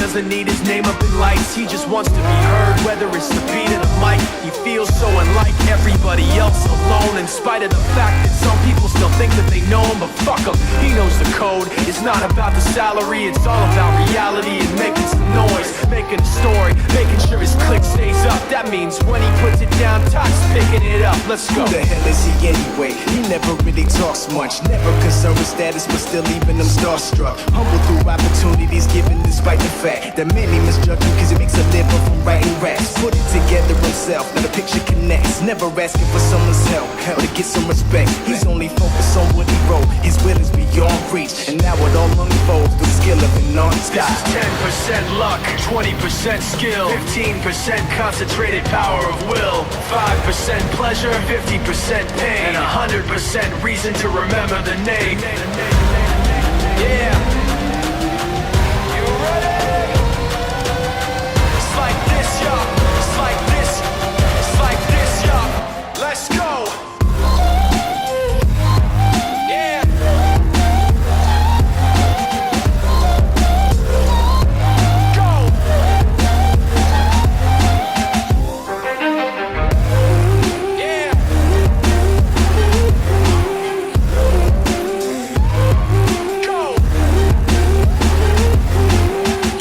doesn't need his name up in lights. He just wants to be heard, whether it's the beat of the mic. He feels so unlike everybody else, alone, in spite of the fact that some people still think that they know him. But fuck him, he knows the code. It's not about the salary, it's all about reality and making some noise, making a story, making sure his click stays up. That means when he puts it down, Todd's picking it up. Let's go. Who the hell is he anyway? He never really talks much, never concerned with status, but still leaving them starstruck. Humble through opportunities given despite the fact that many misjudge him cause he makes a living from writing raps. Put it together himself, now the picture connects. Never asking for someone's help or to get some respect. He's only focused on what he wrote. His will is beyond reach, and now it all unfolds through the skill of an non-stop. This is 10% luck, 20% skill, 15% concentrated power of will, 5% pleasure, 50% pain, and 100% reason to remember the name. Yeah. You ready? It's like this, y'all. It's like this. It's like this, y'all. Let's go. Yeah. Go. Yeah.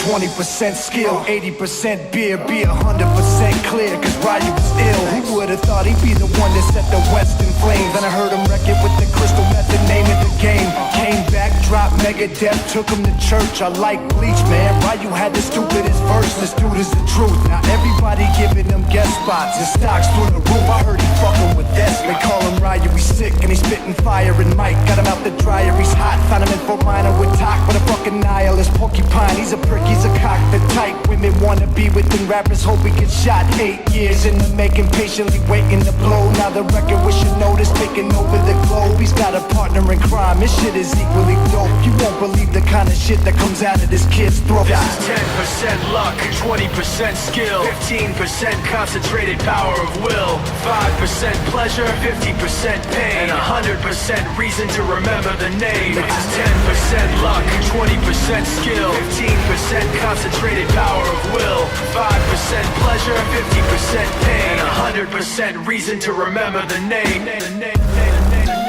20% skill, 80% beer, be 100% clear, cause Ryu was ill. Who would've thought he'd be the one that set the West in flames? Then I heard him wreck it with the crystal method, name of the game. Came back, dropped Megadeth, took him to church. I like Bleach, man. Ryu had the stupidest verse, this dude is the truth. Now everybody giving him guest spots, his stocks through the roof. I heard he fucking with this. They call him Ryu, he's sick and he's spitting fire. And Mike got him out the dryer, he's hot. Found him in Fort Minor with Talk, but a fucking nihilist porcupine. He's a prick, he's a cock. The type women wanna be with them rappers, hope he gets shot. 8 years in the making, patiently waiting to blow. Now the record we should notice, taking over the globe. He's got a partner in crime, his shit is equally dope. You won't believe the kind of shit that comes out of this kid's throat. This is 10% luck, 20% skill, 15% concentrated power of will, 5% pleasure, 50% pain, and 100% reason to remember the name. This is 10% luck, 20% skill, 15% concentrated power of will, 5% pleasure, 50% pain, and 100% reason to remember the name.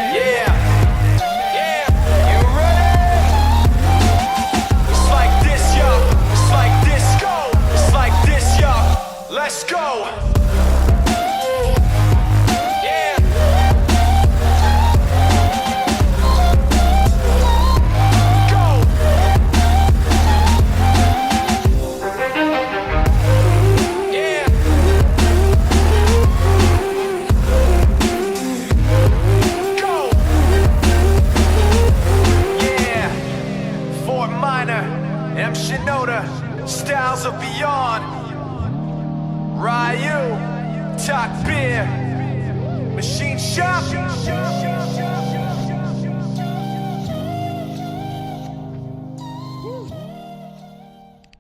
Yeah. Yeah. You ready? It's like this, y'all. It's like this, go. It's like this, y'all. Let's go. Styles of beyond. Ryu, Talk Beer, Machine Shop.